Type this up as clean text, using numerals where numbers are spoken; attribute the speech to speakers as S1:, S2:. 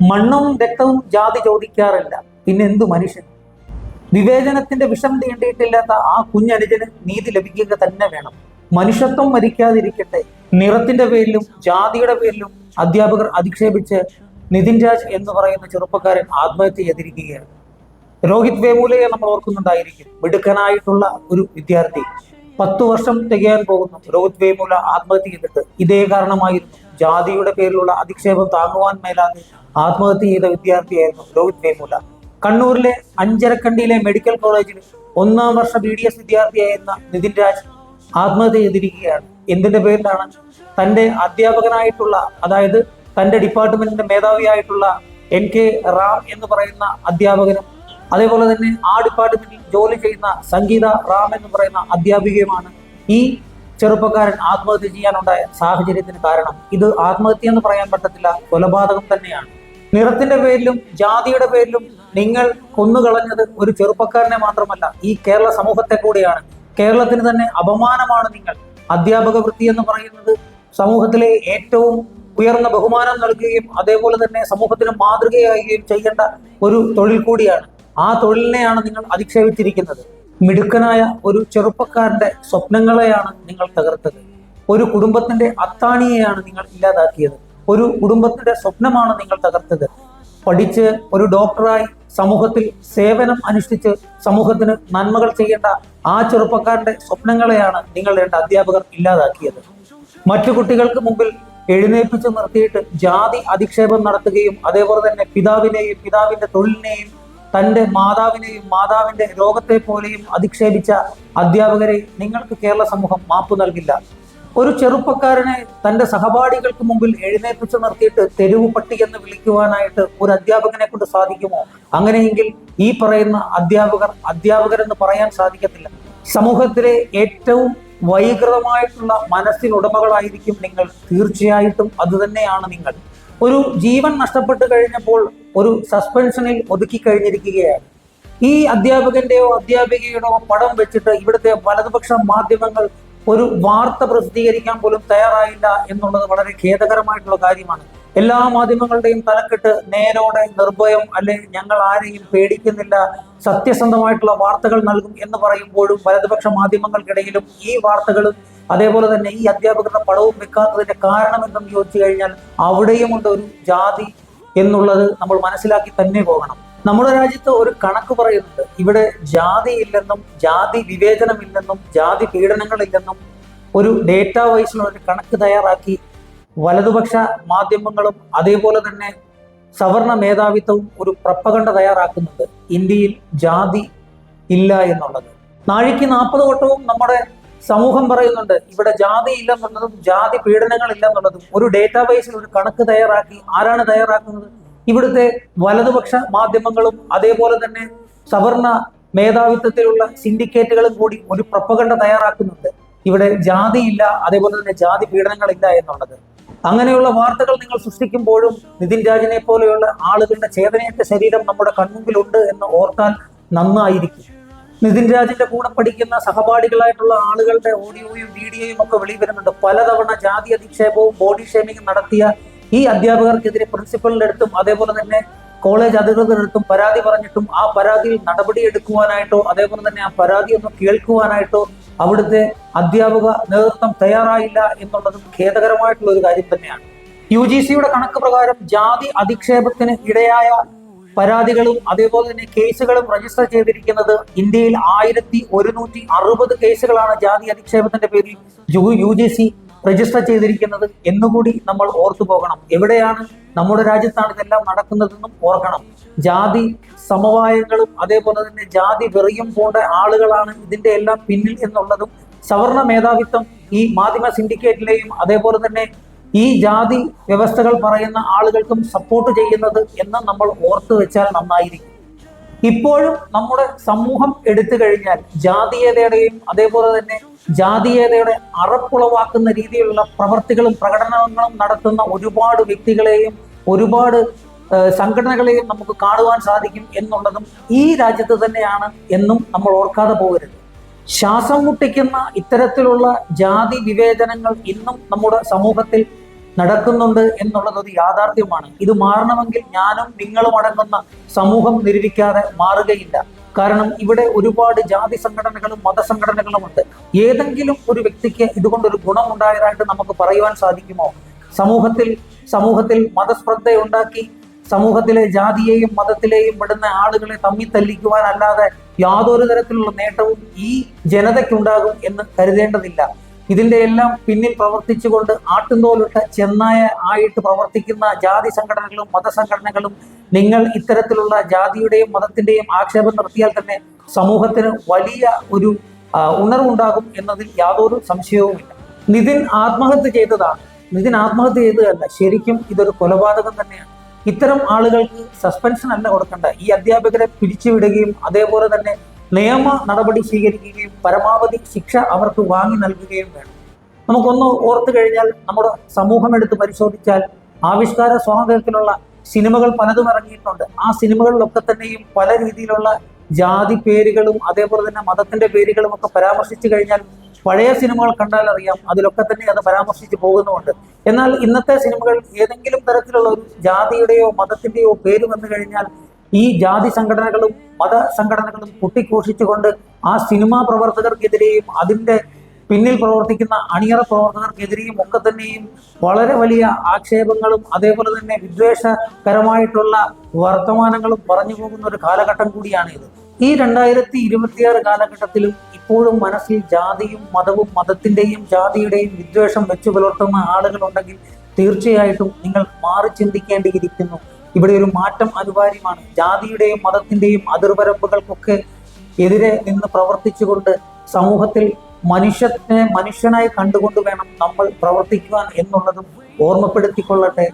S1: മണ്ണും രക്തവും ജാതി ചോദിക്കാറില്ല, പിന്നെ എന്തു മനുഷ്യൻ? വിവേചനത്തിന്റെ വിഷം തീണ്ടിയിട്ടില്ലാത്ത ആ കുഞ്ഞനുജന് നീതി ലഭിക്കുക തന്നെ വേണം. മനുഷ്യത്വം മരിക്കാതിരിക്കട്ടെ. നിറത്തിന്റെ പേരിലും ജാതിയുടെ പേരിലും അധ്യാപകർ അധിക്ഷേപിച്ച് നിതിൻ രാജ് എന്ന് പറയുന്ന ചെറുപ്പക്കാരൻ ആത്മഹത്യ ചെയ്തിരിക്കുകയാണ്. രോഹിത് വേമുലയെ നമ്മൾ ഓർക്കുന്നുണ്ടായിരിക്കും. മിടുക്കനായിട്ടുള്ള ഒരു വിദ്യാർത്ഥി. 10 വർഷം തികയാൻ പോകുന്നു രോഹിത് വേമുല ആത്മഹത്യ ചെയ്തിട്ട്. ഇതേ കാരണമായിരുന്നു, ജാതിയുടെ പേരിലുള്ള അധിക്ഷേപം താങ്ങുവാൻ മേലാതെ ആത്മഹത്യ ചെയ്ത വിദ്യാർത്ഥിയായിരുന്നു രോഹിത് വേമുല. കണ്ണൂരിലെ അഞ്ചരക്കണ്ടിയിലെ മെഡിക്കൽ കോളേജിൽ 1ാം വർഷ BDS വിദ്യാർത്ഥിയായിരുന്ന നിതിൻ രാജ് ആത്മഹത്യ ചെയ്തിരിക്കുകയാണ്. എന്തിന്റെ പേരിലാണ്? തന്റെ അധ്യാപകനായിട്ടുള്ള, അതായത് തന്റെ ഡിപ്പാർട്ട്മെന്റിന്റെ മേധാവിയായിട്ടുള്ള NK റാം എന്ന് പറയുന്ന അധ്യാപകനും അതേപോലെ തന്നെ ആ ഡിപ്പാർട്ട്മെന്റിൽ ജോലി ചെയ്യുന്ന സംഗീത റാം എന്ന് പറയുന്ന അധ്യാപികയുമാണ് ഈ ചെറുപ്പക്കാരൻ ആത്മഹത്യ ചെയ്യാനുണ്ടായ സാഹചര്യത്തിന് കാരണം. ഇത് ആത്മഹത്യ എന്ന് പറയാൻ പറ്റത്തില്ല, കൊലപാതകം തന്നെയാണ്. നിറത്തിന്റെ പേരിലും ജാതിയുടെ പേരിലും നിങ്ങൾ കൊന്നുകളഞ്ഞത് ഒരു ചെറുപ്പക്കാരനെ മാത്രമല്ല, ഈ കേരള സമൂഹത്തെ കൂടിയാണ്. കേരളത്തിന് തന്നെ അപമാനമാണ് നിങ്ങൾ. അധ്യാപക വൃത്തി എന്ന് പറയുന്നത് സമൂഹത്തിലെ ഏറ്റവും ഉയർന്ന ബഹുമാനം നൽകുകയും അതേപോലെ തന്നെ സമൂഹത്തിന് മാതൃകയാകുകയും ചെയ്യേണ്ട ഒരു തൊഴിൽ കൂടിയാണ്. ആ തൊഴിലിനെയാണ് നിങ്ങൾ അധിക്ഷേപിച്ചിരിക്കുന്നത്. മിടുക്കനായ ഒരു ചെറുപ്പക്കാരന്റെ സ്വപ്നങ്ങളെയാണ് നിങ്ങൾ തകർത്തത്. ഒരു കുടുംബത്തിന്റെ അത്താണിയെയാണ് നിങ്ങൾ ഇല്ലാതാക്കിയത്. ഒരു കുടുംബത്തിന്റെ സ്വപ്നമാണ് നിങ്ങൾ തകർത്തത്. പഠിച്ച് ഒരു ഡോക്ടറായി സമൂഹത്തിൽ സേവനം അനുഷ്ഠിച്ച് സമൂഹത്തിന് നന്മകൾ ചെയ്യേണ്ട ആ ചെറുപ്പക്കാരന്റെ സ്വപ്നങ്ങളെയാണ് നിങ്ങൾ 2 അധ്യാപകർ ഇല്ലാതാക്കിയത്. മറ്റു കുട്ടികൾക്ക് മുമ്പിൽ എഴുന്നേൽപ്പിച്ച് നിർത്തിയിട്ട് ജാതി അധിക്ഷേപം നടത്തുകയും അതേപോലെ തന്നെ പിതാവിനെയും പിതാവിന്റെ തൊഴിലിനെയും തന്റെ മാതാവിനെയും മാതാവിന്റെ രോഗത്തെ പോലെയും അധിക്ഷേപിച്ച അധ്യാപകരെ നിങ്ങൾക്ക് കേരള സമൂഹം മാപ്പ് നൽകില്ല. ഒരു ചെറുപ്പക്കാരനെ തന്റെ സഹപാഠികൾക്ക് മുമ്പിൽ എഴുന്നേൽപ്പിച്ച് നിർത്തിയിട്ട് തെരുവ് പട്ടി എന്ന് വിളിക്കുവാനായിട്ട് ഒരു അധ്യാപകനെ കൊണ്ട് സാധിക്കുമോ? അങ്ങനെയെങ്കിൽ ഈ പറയുന്ന അധ്യാപകരെന്ന് പറയാൻ സാധിക്കത്തില്ല. സമൂഹത്തിലെ ഏറ്റവും വൈകൃതമായിട്ടുള്ള മനസ്സിനുടമകളായിരിക്കും നിങ്ങൾ. തീർച്ചയായിട്ടും അതുതന്നെയാണ് നിങ്ങൾ. ഒരു ജീവൻ നഷ്ടപ്പെട്ടു കഴിഞ്ഞപ്പോൾ ഒരു സസ്പെൻഷനിൽ ഒതുക്കി കഴിഞ്ഞിരിക്കുകയാണ്. ഈ അധ്യാപകന്റെയോ അധ്യാപികയുടെയോ പടം വെച്ചിട്ട് ഇവിടുത്തെ വലതുപക്ഷ മാധ്യമങ്ങൾ ഒരു വാർത്ത പ്രസിദ്ധീകരിക്കാൻ പോലും തയ്യാറായില്ല എന്നുള്ളത് വളരെ ഖേദകരമായിട്ടുള്ള കാര്യമാണ്. എല്ലാ മാധ്യമങ്ങളുടെയും തലക്കെട്ട് നേരോടെ നിർഭയം, അല്ലെ ഞങ്ങൾ ആരെയും പേടിക്കുന്നില്ല, സത്യസന്ധമായിട്ടുള്ള വാർത്തകൾ നൽകും എന്ന് പറയുമ്പോഴും വലതുപക്ഷ മാധ്യമങ്ങൾക്കിടയിലും ഈ വാർത്തകളും അതേപോലെ തന്നെ ഈ അധ്യാപകരുടെ പടവും വെക്കാത്തതിന്റെ കാരണം എന്തെന്ന് ചോദിച്ചു കഴിഞ്ഞാൽ അവിടെയുമുണ്ട് ഒരു ജാതി എന്നുള്ളത് നമ്മൾ മനസ്സിലാക്കി തന്നെ പോകണം. നമ്മുടെ രാജ്യത്ത് ഒരു കണക്ക് പറയുന്നുണ്ട്. ഇവിടെ ജാതി ഇല്ലെന്നും ജാതി വിവേചനമില്ലെന്നും ജാതി പീഡനങ്ങളില്ലെന്നും ഒരു ഡേറ്റാ വൈസിലുള്ള ഒരു കണക്ക് തയ്യാറാക്കി വലതുപക്ഷ മാധ്യമങ്ങളും അതേപോലെ തന്നെ സവർണ മേധാവിത്വവും ഒരു പ്രപ്പകണ്ട തയ്യാറാക്കുന്നുണ്ട്. ഇന്ത്യയിൽ ജാതി ഇല്ല എന്നുള്ളത്. നാഴിക്ക് 40 വട്ടവും നമ്മുടെ സമൂഹം പറയുന്നുണ്ട് ഇവിടെ ജാതി ഇല്ലെന്നുള്ളതും ജാതി പീഡനങ്ങൾ ഇല്ലെന്നുള്ളതും. ഒരു ഡേറ്റാബേസിൽ ഒരു കണക്ക് തയ്യാറാക്കി ആരാണ് തയ്യാറാക്കുന്നത്? ഇവിടുത്തെ വലതുപക്ഷ മാധ്യമങ്ങളും അതേപോലെ തന്നെ സവർണ മേധാവിത്വത്തിലുള്ള സിൻഡിക്കേറ്റുകളും കൂടി ഒരു പ്രപ്പകണ്ട തയ്യാറാക്കുന്നുണ്ട്. ഇവിടെ ജാതിയില്ല, അതേപോലെ തന്നെ ജാതി പീഡനങ്ങളില്ല എന്നുള്ളത്. അങ്ങനെയുള്ള വാർത്തകൾ നിങ്ങൾ സൃഷ്ടിക്കുമ്പോഴും നിതിൻ രാജിനെ പോലെയുള്ള ആളുകളുടെ ചേതനയേറ്റ ശരീരം നമ്മുടെ കൺമുമ്പിലുണ്ട് എന്ന് ഓർത്താൽ നന്നായിരിക്കും. നിതിൻ രാജിന്റെ കൂടെ പഠിക്കുന്ന സഹപാഠികളായിട്ടുള്ള ആളുകളുടെ ഓഡിയോയും വീഡിയോയും ഒക്കെ വെളി വരുന്നുണ്ട്. പലതവണ ജാതി അധിക്ഷേപവും ബോഡി ഷേമിങ്ങും നടത്തിയ ഈ അധ്യാപകർക്കെതിരെ പ്രിൻസിപ്പലിന്റെ അടുത്തും അതേപോലെ തന്നെ കോളേജ് അധികൃതരുടെ അടുത്തും പരാതി പറഞ്ഞിട്ടും ആ പരാതിയിൽ നടപടി എടുക്കുവാനായിട്ടോ അതേപോലെ തന്നെ ആ പരാതി ഒന്ന് കേൾക്കുവാനായിട്ടോ അവിടുത്തെ അധ്യാപക നേതൃത്വം തയ്യാറായില്ല എന്നുള്ളതും ഖേദകരമായിട്ടുള്ള ഒരു കാര്യം തന്നെയാണ്. UGCയുടെ കണക്ക് പ്രകാരം ജാതി അധിക്ഷേപത്തിന് ഇടയായ പരാതികളും അതേപോലെ തന്നെ കേസുകളും രജിസ്റ്റർ ചെയ്തിരിക്കുന്നത് ഇന്ത്യയിൽ 1160 കേസുകളാണ് ജാതി അധിക്ഷേപത്തിന്റെ പേരിൽ UGC രജിസ്റ്റർ ചെയ്തിരിക്കുന്നത് എന്നുകൂടി നമ്മൾ ഓർത്തു പോകണം. എവിടെയാണ്? നമ്മുടെ രാജ്യത്താണ് ഇതെല്ലാം നടക്കുന്നതെന്നും ഓർക്കണം. ജാതി സമവായങ്ങളും അതേപോലെ തന്നെ ജാതി വെറിയും പോണ്ട ആളുകളാണ് ഇതിന്റെ എല്ലാം പിന്നിൽ എന്നുള്ളതും സവർണ മേധാവിത്വം ഈ മാധ്യമ സിൻഡിക്കേറ്റിലെയും അതേപോലെ തന്നെ ഈ ജാതി വ്യവസ്ഥകൾ പറയുന്ന ആളുകൾക്കും സപ്പോർട്ട് ചെയ്യുന്നത് എന്ന് നമ്മൾ ഓർത്തു വെച്ചാൽ നന്നായിരിക്കും. ഇപ്പോഴും നമ്മുടെ സമൂഹം എടുത്തു കഴിഞ്ഞാൽ ജാതീയതയുടെയും അതേപോലെ തന്നെ ജാതീയതയുടെ അറപ്പുളവാക്കുന്ന രീതിയിലുള്ള പ്രവർത്തികളും പ്രകടനങ്ങളും നടത്തുന്ന ഒരുപാട് വ്യക്തികളെയും ഒരുപാട് സംഘടനകളെയും നമുക്ക് കാണുവാൻ സാധിക്കും എന്നുള്ളതും ഈ രാജ്യത്ത് തന്നെയാണ് എന്നും നമ്മൾ ഓർക്കാതെ പോകരുത്. ശ്വാസം മുട്ടിക്കുന്ന ഇത്തരത്തിലുള്ള ജാതി വിവേചനങ്ങൾ ഇന്നും നമ്മുടെ സമൂഹത്തിൽ നടക്കുന്നുണ്ട് എന്നുള്ളത് ഒരു യാഥാർത്ഥ്യമാണ്. ഇത് മാറണമെങ്കിൽ ഞാനും നിങ്ങളും അടങ്ങുന്ന സമൂഹം നിരൂപിക്കാതെ മാറുകയില്ല. കാരണം ഇവിടെ ഒരുപാട് ജാതി സംഘടനകളും മതസംഘടനകളും ഉണ്ട്. ഏതെങ്കിലും ഒരു വ്യക്തിക്ക് ഇതുകൊണ്ടൊരു ഗുണമുണ്ടായതായിട്ട് നമുക്ക് പറയുവാൻ സാധിക്കുമോ? സമൂഹത്തിൽ മതസ്പർദ്ധയുണ്ടാക്കി സമൂഹത്തിലെ ജാതിയെയും മതത്തിലെയും പെടുന്ന ആളുകളെ തമ്മിൽ തല്ലിക്കുവാനല്ലാതെ യാതൊരു തരത്തിലുള്ള നേട്ടവും ഈ ജനതയ്ക്കുണ്ടാകും എന്ന് കരുതേണ്ടതില്ല. ഇതിന്റെ എല്ലാം പിന്നിൽ പ്രവർത്തിച്ചുകൊണ്ട് ആട്ടുംതോലിട്ട ചെന്നായ ആയിട്ട് പ്രവർത്തിക്കുന്ന ജാതി സംഘടനകളും മതസംഘടനകളും നിങ്ങൾ ഇത്തരത്തിലുള്ള ജാതിയുടെയും മതത്തിന്റെയും ആക്ഷേപം നടത്തിയാൽ തന്നെ സമൂഹത്തിന് വലിയ ഒരു ഉണർവുണ്ടാകും എന്നതിൽ യാതൊരു സംശയവുമില്ല. നിതിൻ ആത്മഹത്യ ചെയ്തതാണ്. നിതിൻ ആത്മഹത്യ ചെയ്തതല്ല, ശരിക്കും ഇതൊരു കൊലപാതകം തന്നെയാണ്. ഇത്തരം ആളുകൾക്ക് സസ്പെൻഷൻ അല്ല കൊടുക്കേണ്ട. ഈ അധ്യാപകരെ പിരിച്ചുവിടുകയും അതേപോലെ തന്നെ നിയമ നടപടി സ്വീകരിക്കുകയും പരമാവധി ശിക്ഷ അവർക്ക് വാങ്ങി നൽകുകയും വേണം. നമുക്കൊന്ന് ഓർത്തു കഴിഞ്ഞാൽ, നമ്മുടെ സമൂഹം എടുത്ത് പരിശോധിച്ചാൽ ആവിഷ്കാര സ്വാതന്ത്ര്യത്തിലുള്ള സിനിമകൾ പലതും ഇറങ്ങിയിട്ടുണ്ട്. ആ സിനിമകളിലൊക്കെ തന്നെയും പല രീതിയിലുള്ള ജാതി പേരുകളും അതേപോലെ തന്നെ മതത്തിന്റെ പേരുകളും ഒക്കെ പരാമർശിച്ചു കഴിഞ്ഞാൽ പഴയ സിനിമകൾ കണ്ടാൽ അറിയാം, അതിലൊക്കെ തന്നെ അത് പരാമർശിച്ച് പോകുന്നുമുണ്ട്. എന്നാൽ ഇന്നത്തെ സിനിമകൾ ഏതെങ്കിലും തരത്തിലുള്ള ഒരു ജാതിയുടെയോ മതത്തിന്റെയോ പേര് വന്നു കഴിഞ്ഞാൽ ഈ ജാതി സംഘടനകളും മത സംഘടനകളും പൊട്ടിഘോഷിച്ചുകൊണ്ട് ആ സിനിമാ പ്രവർത്തകർക്കെതിരെയും അതിന്റെ പിന്നിൽ പ്രവർത്തിക്കുന്ന അണിയറ പ്രവർത്തകർക്കെതിരെയും ഒക്കെ തന്നെയും വളരെ വലിയ ആക്ഷേപങ്ങളും അതേപോലെ തന്നെ വിദ്വേഷകരമായിട്ടുള്ള വർത്തമാനങ്ങളും പറഞ്ഞു പോകുന്ന ഒരു കാലഘട്ടം കൂടിയാണിത്. ഈ 2026 കാലഘട്ടത്തിലും ഇപ്പോഴും മനസ്സിൽ ജാതിയും മതവും മതത്തിന്റെയും ജാതിയുടെയും വിദ്വേഷം വെച്ചു പുലർത്തുന്ന ആളുകളുണ്ടെങ്കിൽ തീർച്ചയായിട്ടും നിങ്ങൾ മാറി ചിന്തിക്കേണ്ടിയിരിക്കുന്നു. ഇവിടെ ഒരു മാറ്റം അനിവാര്യമാണ്. ജാതിയുടെയും മതത്തിന്റെയും അതിർവരമ്പുകൾക്കൊക്കെ എതിരെ നിന്ന് പ്രവർത്തിച്ചുകൊണ്ട് സമൂഹത്തിൽ മനുഷ്യനായി കണ്ടുകൊണ്ട് വേണം നമ്മൾ പ്രവർത്തിക്കുവാൻ എന്നുള്ളതും ഓർമ്മപ്പെടുത്തിക്കൊള്ളട്ടെ.